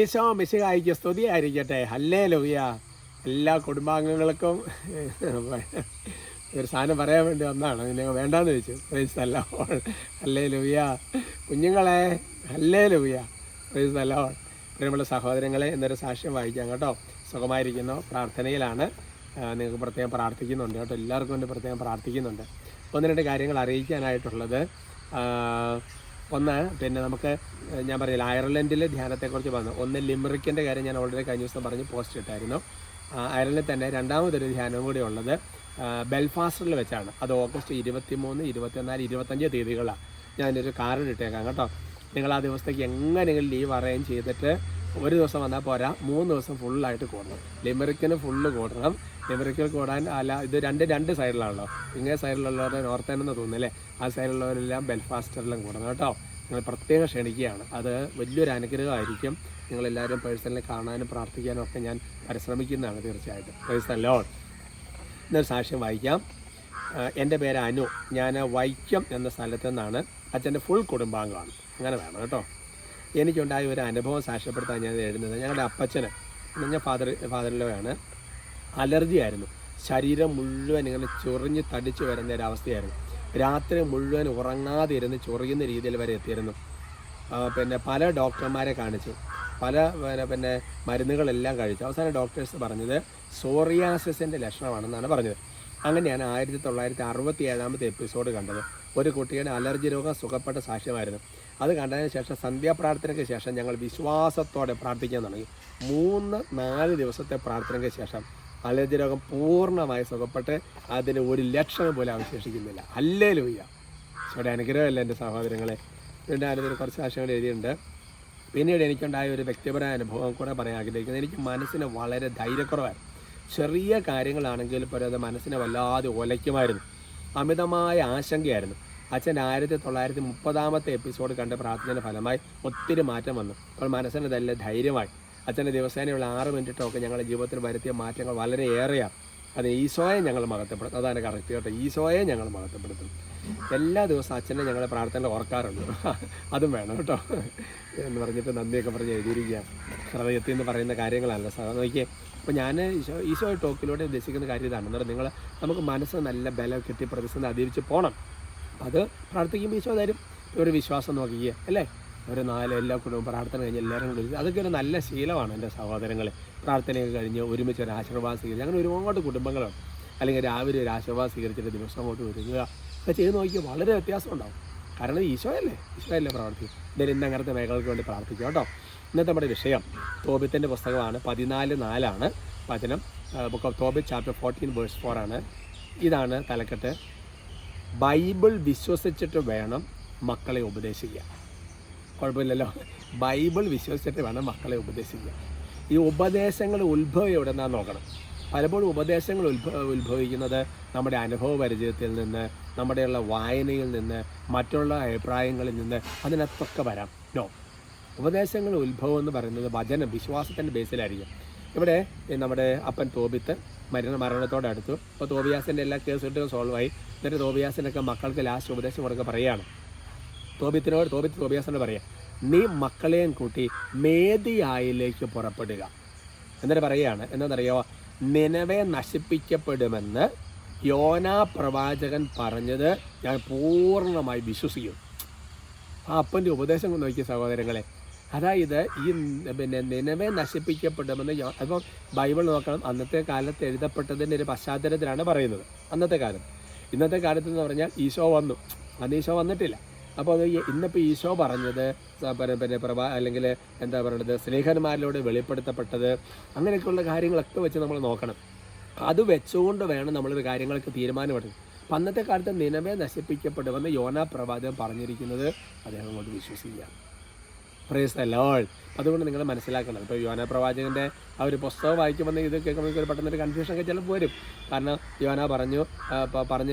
ഈശോ മിശിഹായിക്ക് സ്തുതിയായിരിക്കട്ടെ. ഹല്ലേലൂയ. എല്ലാ കുടുംബാംഗങ്ങൾക്കും ഒരു സാധനം പറയാൻ വേണ്ടി വന്നതാണ്. നിങ്ങൾ വേണ്ടാന്ന് ചോദിച്ചു. Praise the Lord. ഹല്ലേലൂയ. കുഞ്ഞുങ്ങളെ ഹല്ലേലൂയ. Praise the Lord. പ്രിയമുള്ള സഹോദരങ്ങളെ, എന്നൊരു സാക്ഷ്യം വായിക്കാം കേട്ടോ. സുഖമായിരിക്കുന്നു, പ്രാർത്ഥനയിലാണ്. നിങ്ങൾക്ക് പ്രത്യേകം പ്രാർത്ഥിക്കുന്നുണ്ട് കേട്ടോ. എല്ലാവർക്കും വേണ്ടി പ്രത്യേകം പ്രാർത്ഥിക്കുന്നുണ്ട്. ഒന്ന് രണ്ട് കാര്യങ്ങൾ അറിയിക്കാനായിട്ടുള്ളത്. ഒന്ന്, പിന്നെ നമുക്ക് ഞാൻ പറഞ്ഞില്ല, അയർലൻഡിലെ ധ്യാനത്തെക്കുറിച്ച് പറഞ്ഞു. ഒന്ന് ലിമറിക്കിൻ്റെ കാര്യം ഞാൻ ഓൾറെഡി കഴിഞ്ഞ ദിവസം പറഞ്ഞ് പോസ്റ്റ് ഇട്ടായിരുന്നു. അയർലൻഡിൽ തന്നെ രണ്ടാമതൊരു ധ്യാനം കൂടി ഉള്ളത് ബെൽഫാസ്റ്റിൽ വെച്ചാണ്. അത് ഓഗസ്റ്റ് 23, 24, 25 തീയതികളാണ്. ഞാനൊരു കാർഡ് ഇട്ടേക്കാം കേട്ടോ. നിങ്ങൾ ആ ദിവസത്തേക്ക് എങ്ങനെയെങ്കിലും ലീവ് അറേഞ്ച് ചെയ്തിട്ട് ഒരു ദിവസം വന്നാൽ പോരാ, 3 ദിവസം ഫുള്ളായിട്ട് കൂടണം. ലിമറിക്കിന് ഫുള്ള് കൂടണം. ലിമറിക്കിൽ കൂടാൻ അല്ല, ഇത് രണ്ട് സൈഡിലാണല്ലോ. ഇങ്ങേ സൈഡിലുള്ളവരുടെ നോർത്തേൺ എന്ന് തോന്നുന്നല്ലേ, ആ സൈഡിലുള്ളവരെല്ലാം ബെൽഫാസ്റ്റിലെല്ലാം കൂടണം കേട്ടോ. നിങ്ങൾ പ്രത്യേകം ക്ഷണിക്കുകയാണ്. അത് വലിയൊരു അനുഗ്രഹമായിരിക്കും. നിങ്ങളെല്ലാവരും പേഴ്സണലി കാണാനും പ്രാർത്ഥിക്കാനും ഒക്കെ ഞാൻ പരിശ്രമിക്കുന്നതാണ് തീർച്ചയായിട്ടും. Praise the Lord. എന്നൊരു സാക്ഷ്യം വായിക്കാം. എൻ്റെ പേര് അനു. ഞാൻ വൈക്കം എന്ന സ്ഥലത്തു നിന്നാണ്. അച്ഛൻ്റെ ഫുൾ കുടുംബാംഗമാണ്. അങ്ങനെ വേണം കേട്ടോ. എനിക്കുണ്ടായ ഒരു അനുഭവം സാക്ഷ്യപ്പെടുത്താൻ ഞാൻ എഴുതുന്നത്. ഞങ്ങളുടെ അപ്പച്ചന്, ഞാൻ ഫാദറിലോയാണ്, അലർജി ആയിരുന്നു. ശരീരം മുഴുവൻ ഇങ്ങനെ ചൊറിഞ്ഞ് തടിച്ച് വരുന്ന ഒരവസ്ഥയായിരുന്നു. രാത്രി മുഴുവൻ ഉറങ്ങാതെ ഇരുന്ന് ചൊറിയുന്ന രീതിയിൽ വരെ എത്തിയിരുന്നു. പിന്നെ പല ഡോക്ടർമാരെ കാണിച്ചു, പല പിന്നെ മരുന്നുകളെല്ലാം കഴിച്ചു. അവസാനം ഡോക്ടേഴ്സ് പറഞ്ഞത് സോറിയാസിസിൻ്റെ ലക്ഷണമാണെന്നാണ് പറഞ്ഞത്. അങ്ങനെയാണ് 1967 എപ്പിസോഡ് കണ്ടത്. ഒരു കുട്ടിയുടെ അലർജി രോഗം സുഖപ്പെട്ട സാക്ഷ്യമായിരുന്നു. അത് കണ്ടതിന് ശേഷം സന്ധ്യാപ്രാർത്ഥനയ്ക്ക് ശേഷം ഞങ്ങൾ വിശ്വാസത്തോടെ പ്രാർത്ഥിക്കാൻ തുടങ്ങി. 3-4 ദിവസത്തെ പ്രാർത്ഥനയ്ക്ക് ശേഷം അലർജി രോഗം പൂർണ്ണമായി സുഖപ്പെട്ട് അതിന് ഒരു ലക്ഷണം പോലും അവശേഷിക്കുന്നില്ല. ഹല്ലേലൂയ. ഈശോയുടെ അനുഗ്രഹമല്ല എൻ്റെ സഹോദരങ്ങളെ. പിന്നെ അതിലൊരു കുറച്ച് സാക്ഷ്യങ്ങൾ എഴുതിയിട്ടുണ്ട്. പിന്നീട് എനിക്കുണ്ടായ ഒരു വ്യക്തിപരമായ അനുഭവം കൂടെ പറയാൻ ആഗ്രഹിക്കുന്നത്. എനിക്ക് മനസ്സിന് വളരെ ധൈര്യക്കുറവായിരുന്നു. ചെറിയ കാര്യങ്ങളാണെങ്കിൽ പോലും അത് മനസ്സിനെ വല്ലാതെ ഒലയ്ക്കുമായിരുന്നു. അമിതമായ ആശങ്കയായിരുന്നു. അച്ഛൻ്റെ 1930 എപ്പിസോഡ് കണ്ട് പ്രാർത്ഥനയുടെ ഫലമായി ഒത്തിരി മാറ്റം വന്നു. അപ്പോൾ മനസ്സിന് നല്ല ധൈര്യമായി. അച്ഛൻ്റെ ദിവസേനയുള്ള 6 മിനിറ്റൊക്കെ ഞങ്ങളുടെ ജീവിതത്തിൽ വരുത്തിയ മാറ്റങ്ങൾ വളരെയേറെയാണ്. അത് ഈശോയെ ഞങ്ങൾ മഹത്വപ്പെടുത്തും. അതാണ് കറക്റ്റ് കേട്ടോ. ഈശോയെ ഞങ്ങൾ മഹത്വപ്പെടുത്തും. എല്ലാ ദിവസവും അച്ഛനെ ഞങ്ങൾ പ്രാർത്ഥന ഓർക്കാറുണ്ട്. അതും വേണം കേട്ടോ എന്ന് പറഞ്ഞിട്ട് നന്ദിയൊക്കെ പറഞ്ഞ് എഴുതിയിരിക്കുക. ഹൃദയത്തിൽ നിന്ന് പറയുന്ന കാര്യങ്ങളല്ല നോക്കിയേ. അപ്പോൾ ഞാൻ ഈശോയെ ടോക്കിലൂടെ ഉദ്ദേശിക്കുന്ന കാര്യം ഇതാണ്. അന്നേരം നമുക്ക് മനസ്സ് നല്ല ബലം കിട്ടി പ്രതിസന്ധി അതിരിച്ച് പോകണം. അത് പ്രാർത്ഥിക്കുമ്പോൾ ഈശോ തരും. ഒരു വിശ്വാസം നോക്കിക്കുക അല്ലേ. ഒരു 4 എല്ലാ കുടുംബം പ്രാർത്ഥന കഴിഞ്ഞ് എല്ലാവരും കൂടി, അതൊക്കെ ഒരു നല്ല ശീലമാണ് എൻ്റെ സഹോദരങ്ങളെ. പ്രാർത്ഥനയൊക്കെ കഴിഞ്ഞ് ഒരുമിച്ച് ഒരു ആശീർവാദം സ്വീകരിച്ച്, അങ്ങനെ ഒരുപാട് കുടുംബങ്ങളുണ്ട്. അല്ലെങ്കിൽ രാവിലെ ഒരു ആശീർവാദം സ്വീകരിച്ചിട്ട് ദിവസം അങ്ങോട്ട് വരിക ഒക്കെ ചെയ്ത് നോക്കിയാൽ വളരെ വ്യത്യാസം ഉണ്ടാവും. കാരണം ഈശോയല്ലേ പ്രാർത്ഥിക്കും. എന്തായാലും ഇന്ന് അങ്ങനത്തെ മേഖലകൾക്ക് വേണ്ടി പ്രാർത്ഥിക്കും കേട്ടോ. ഇന്നത്തെ നമ്മുടെ വിഷയം തോബിത്തിൻ്റെ പുസ്തകമാണ്. 14:4 വചനം. ബുക്ക് ഓഫ് തോബിത്ത് ചാപ്റ്റർ 14:4 ഇതാണ് തലക്കെട്ട്. ബൈബിൾ വിശ്വസിച്ചിട്ട് വേണം മക്കളെ ഉപദേശിക്കുക. കുഴപ്പമില്ലല്ലോ. ബൈബിൾ വിശ്വസിച്ചിട്ട് വേണം മക്കളെ ഉപദേശിക്കുക. ഈ ഉപദേശങ്ങൾ ഉത്ഭവം എവിടെ നിന്നാന്ന് നോക്കണം. പലപ്പോഴും ഉപദേശങ്ങൾ ഉത്ഭവിക്കുന്നത് നമ്മുടെ അനുഭവ പരിചയത്തിൽ നിന്ന്, നമ്മുടെയുള്ള വായനയിൽ നിന്ന്, മറ്റുള്ള അഭിപ്രായങ്ങളിൽ നിന്ന്, അതിനകത്തൊക്കെ വരാം. ഉപദേശങ്ങൾ ഉത്ഭവം എന്ന് പറയുന്നത് വചനം വിശ്വാസത്തിൻ്റെ ബേസിലായിരിക്കും. ഇവിടെ നമ്മുടെ അപ്പൻ തോബിത്ത് മരണത്തോടെ അടുത്തു. അപ്പോൾ തോബിയാസിൻ്റെ എല്ലാ കേസുകളും സോൾവായി. എന്നിട്ട് തോബിയാസിനൊക്കെ മക്കൾക്ക് ലാസ്റ്റ് ഉപദേശം കൊടുക്കുക പറയുകയാണ്. തോബിയാസിനോട് പറയാം, നീ മക്കളെയും കൂട്ടി മേദിയായിലേക്ക് പുറപ്പെടുക. എന്നിട്ട് പറയുകയാണ്, എന്താണെന്നറിയോ, നിനവെ നശിപ്പിക്കപ്പെടുമെന്ന് യോനാ പ്രവാചകൻ പറഞ്ഞത് ഞാൻ പൂർണ്ണമായി വിശ്വസിക്കും. ആ അപ്പൻ്റെ ഉപദേശം നോക്കിയ സഹോദരങ്ങളെ, അതായത് ഈ നിനവെ നശിപ്പിക്കപ്പെടുമെന്ന് അപ്പം ബൈബിൾ നോക്കണം. അന്നത്തെ കാലത്ത് എഴുതപ്പെട്ടതിൻ്റെ ഒരു പശ്ചാത്തലത്തിലാണ് പറയുന്നത്. അന്നത്തെ കാലം. ഇന്നത്തെ കാലത്ത് എന്ന് പറഞ്ഞാൽ ഈശോ വന്നു, അന്ന് ഈശോ വന്നിട്ടില്ല. അപ്പോൾ അത് ഇന്നിപ്പോൾ ഈശോ പറഞ്ഞത് അല്ലെങ്കിൽ എന്താ പറയുന്നത്, സ്നേഹന്മാരിലൂടെ വെളിപ്പെടുത്തപ്പെട്ടത്, അങ്ങനെയൊക്കെയുള്ള കാര്യങ്ങളൊക്കെ വെച്ച് നമ്മൾ നോക്കണം. അത് വെച്ചുകൊണ്ട് വേണം നമ്മളൊരു കാര്യങ്ങൾക്ക് തീരുമാനമെടുക്കും. അപ്പം അന്നത്തെ കാലത്ത് നിനവെ നശിപ്പിക്കപ്പെടുമെന്ന് യോനാ പ്രവാചകൻ പറഞ്ഞിരിക്കുന്നത് അദ്ദേഹം കൊണ്ട് വിശ്വസിക്കുക. Praise the Lord. അതുകൊണ്ട് നിങ്ങൾ മനസ്സിലാക്കണം. ഇപ്പോൾ യോനാ പ്രവാചകൻ്റെ ആ ഒരു പുസ്തകം വായിക്കുമ്പോൾ ഇത് കേൾക്കുമ്പോൾ പെട്ടെന്നൊരു കൺഫ്യൂഷനൊക്കെ ചിലപ്പോൾ വരും. കാരണം യോനാ പറഞ്ഞ്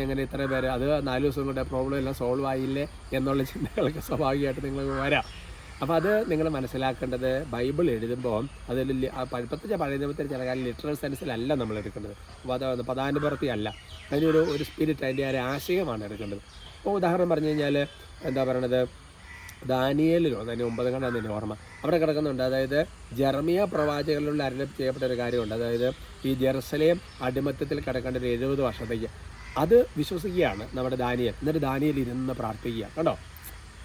എങ്ങനെ ഇത്ര പേര്, അത് 4 ദിവസം കൊണ്ട് പ്രോബ്ലം എല്ലാം സോൾവ് ആയില്ലേ എന്നുള്ള ചിന്തകളൊക്കെ സ്വാഭാവികമായിട്ട് നിങ്ങൾ വരാം. അപ്പോൾ അത് നിങ്ങൾ മനസ്സിലാക്കേണ്ടത്, ബൈബിൾ എഴുതുമ്പോൾ അതിൽ പ്രത്യേകിച്ച് പഴയ നിയമത്തിൽ ചില കാര്യം ലിറ്ററൽ സെൻസിലല്ല നമ്മൾ എടുക്കേണ്ടത്. പദാനുപർത്തി അല്ല, അതിനൊരു സ്പിരിറ്റ്, അതിൻ്റെ ഒരു ആശയമാണ് എടുക്കേണ്ടത്. അപ്പോൾ ഉദാഹരണം പറഞ്ഞു കഴിഞ്ഞാൽ എന്താ പറയണത്, ദാനിയേലിലോ തന്നെ 9 കണ്ടാണ് എൻ്റെ ഓർമ്മ, അവിടെ കിടക്കുന്നുണ്ട്. അതായത് ജെറമിയ പ്രവാചകരിലുള്ള അരുളി ചെയ്യപ്പെട്ട ഒരു കാര്യമുണ്ട്. അതായത് ഈ ജെറുസലേം അടിമത്തത്തിൽ കിടക്കേണ്ട ഒരു 70 വർഷത്തേക്ക് അത് വിശ്വസിക്കുകയാണ് നമ്മുടെ ദാനിയേൽ. എന്നിട്ട് ദാനിയേൽ ഇരുന്ന് പ്രാർത്ഥിക്കുക കേട്ടോ.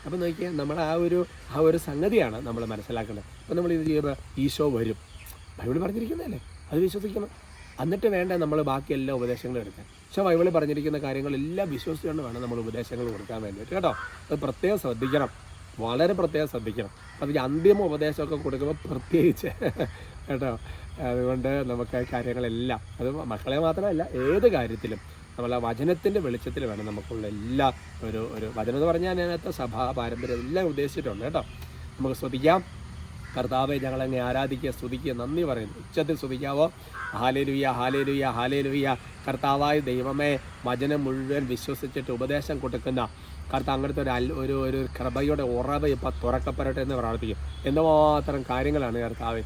അപ്പം നോക്കിയാൽ നമ്മൾ ആ ഒരു സംഗതിയാണ് നമ്മൾ മനസ്സിലാക്കേണ്ടത്. അപ്പം നമ്മൾ ഇത് ചെയ്യുമ്പോൾ ഈശോ വരും, ബൈബിൾ പറഞ്ഞിരിക്കുന്നതല്ലേ, അത് വിശ്വസിക്കണം. എന്നിട്ട് വേണ്ട നമ്മൾ ബാക്കി എല്ലാ ഉപദേശങ്ങളും എടുക്കാൻ. പക്ഷേ ബൈബിളിൽ പറഞ്ഞിരിക്കുന്ന കാര്യങ്ങളെല്ലാം വിശ്വസിച്ചുകൊണ്ട് വേണം നമ്മൾ ഉപദേശങ്ങൾ കൊടുക്കാൻ വേണ്ടിയിട്ട് കേട്ടോ. അത് പ്രത്യേകം ശ്രദ്ധിക്കണം, വളരെ പ്രത്യേകം ശ്രദ്ധിക്കണം. അത് ഈ അന്തിമ ഉപദേശമൊക്കെ കൊടുക്കുമ്പോൾ പ്രത്യേകിച്ച് കേട്ടോ. അതുകൊണ്ട് നമുക്ക് കാര്യങ്ങളെല്ലാം, അത് മക്കളെ മാത്രമല്ല ഏത് കാര്യത്തിലും നമ്മൾ ആ വചനത്തിൻ്റെ വെളിച്ചത്തിൽ വേണം നമുക്കുള്ള എല്ലാ ഒരു വചനം എന്ന് പറഞ്ഞാൽ അതിനകത്ത് സഭാ പാരമ്പര്യം എല്ലാം ഉദ്ദേശിച്ചിട്ടുണ്ട് കേട്ടോ. നമുക്ക് സ്തുതിക്കാം. കർത്താവെ ഞങ്ങളങ്ങ് ആരാധിക്കുക, സ്തുതിക്കുക, നന്ദി പറയുന്നു. ഉച്ചത്തിൽ സ്തുതിക്കാവോ? Hallelujah, hallelujah, hallelujah. കർത്താവായ ദൈവമേ, വചനം മുഴുവൻ വിശ്വസിച്ചിട്ട് ഉപദേശം കൊടുക്കുന്ന കർത്താവ് അങ്ങനത്തെ ഒരു കൃപയുടെ ഉറവ് ഇപ്പം തുറക്കപ്പെടട്ടെ എന്ന് പ്രാർത്ഥിക്കും. എന്തുമാത്രം കാര്യങ്ങളാണ് കർത്താവെ.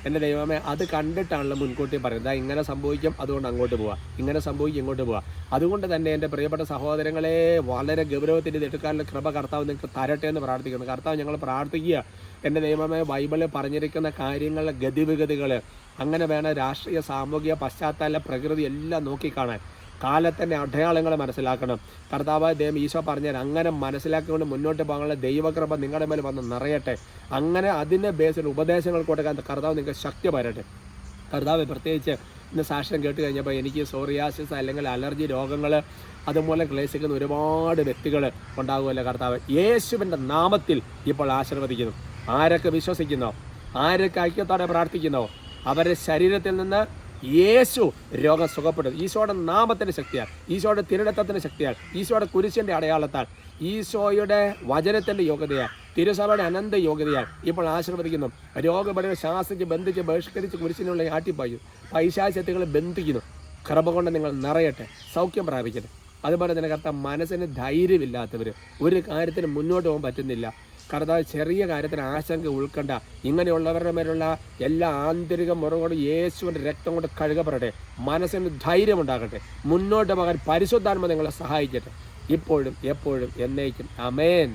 എൻ്റെ ദൈവമേ, അത് കണ്ടിട്ടാണല്ലോ മുൻകൂട്ടി പറയുന്നത്, ഇങ്ങനെ സംഭവിക്കും, അതുകൊണ്ട് അങ്ങോട്ട് പോവാം, ഇങ്ങനെ സംഭവിക്കും, ഇങ്ങോട്ട് പോവാം. അതുകൊണ്ട് തന്നെ എൻ്റെ പ്രിയപ്പെട്ട സഹോദരങ്ങളെ, വളരെ ഗൗരവത്തിൻ്റെ എടുക്കാനുള്ള കൃപ കർത്താവ് നിങ്ങൾക്ക് തരട്ടെ എന്ന് പ്രാർത്ഥിക്കുന്നു. കർത്താവ് ഞങ്ങൾ പ്രാർത്ഥിക്കുക, എൻ്റെ ദൈവമേ, ബൈബിളിൽ പറഞ്ഞിരിക്കുന്ന കാര്യങ്ങളുടെ ഗതിവിഗതികൾ അങ്ങനെ വേണം രാഷ്ട്രീയ സാമൂഹിക പശ്ചാത്തല പ്രകൃതി എല്ലാം നോക്കിക്കാണാൻ, കാലത്തിൻ്റെ അടയാളങ്ങൾ മനസ്സിലാക്കണം. കർത്താവായ ദൈവം ഈശോ പറഞ്ഞാൽ അങ്ങനെ മനസ്സിലാക്കിക്കൊണ്ട് മുന്നോട്ട് പോകാനുള്ള ദൈവകൃപ നിങ്ങളുടെ മേൽ വന്ന് നിറയട്ടെ. അങ്ങനെ അതിൻ്റെ ബേസിൽ ഉപദേശങ്ങൾ കൊടുക്കാൻ കർത്താവ് നിങ്ങൾക്ക് ശക്തി വരട്ടെ. കർത്താവ് പ്രത്യേകിച്ച് ഇന്ന് സാക്ഷ്യം കേട്ട് കഴിഞ്ഞപ്പോൾ എനിക്ക് സോറിയാസിസ് അല്ലെങ്കിൽ അലർജി രോഗങ്ങൾ അതുമൂലം ക്ലേശിക്കുന്ന ഒരുപാട് വ്യക്തികൾ ഉണ്ടാകുമല്ലോ. കർത്താവ് യേശുവിൻ്റെ നാമത്തിൽ ഇപ്പോൾ ആശീർവദിക്കുന്നു. ആരൊക്കെ വിശ്വസിക്കുന്നോ, ആരൊക്കെ ഐക്യത്തോടെ പ്രാർത്ഥിക്കുന്നോ, അവരുടെ ശരീരത്തിൽ നിന്ന് യേശു രോഗം സുഖപ്പെടും. ഈശോയുടെ നാമത്തിൻ്റെ ശക്തിയാൽ, ഈശോയുടെ തിരുരക്തത്തിൻ്റെ ശക്തിയാൽ, ഈശോയുടെ കുരിശിൻ്റെ അടയാളത്താൽ, ഈശോയുടെ വചനത്തിൻ്റെ യോഗ്യതയാൽ, തിരുസഭയുടെ അനന്ത യോഗ്യതയാൽ ഇപ്പോൾ ആശീർവദിക്കുന്നു. രോഗപടികൾ ശാസിച്ച് ബന്ധിച്ച് ബഹിഷ്കരിച്ച് കുരിശിനുള്ള ആട്ടിപ്പായും പൈശാചിത്യങ്ങൾ ബന്ധിക്കുന്നു. കൃപ കൊണ്ട് നിങ്ങൾ നിറയട്ടെ, സൗഖ്യം പ്രാപിക്കട്ടെ. അതുപോലെ തന്നെ കർത്താവ്, മനസ്സിന് ധൈര്യമില്ലാത്തവർ, ഒരു കാര്യത്തിന് മുന്നോട്ട് പോകാൻ പറ്റുന്നില്ല, കർത്താവ് ചെറിയ കാര്യത്തിന് ആശങ്ക ഉൾക്കണ്ട, ഇങ്ങനെയുള്ളവരുടെ മേലുള്ള എല്ലാ ആന്തരിക മുറകളും യേശുവിൻ്റെ രക്തം കൊണ്ട് കഴുകപ്പെടട്ടെ. മനസ്സിന് ധൈര്യമുണ്ടാകട്ടെ, മുന്നോട്ട് പോകാൻ പരിശുദ്ധാത്മ നിങ്ങളെ സഹായിക്കട്ടെ, ഇപ്പോഴും എപ്പോഴും എന്നേക്കും. ആമേൻ.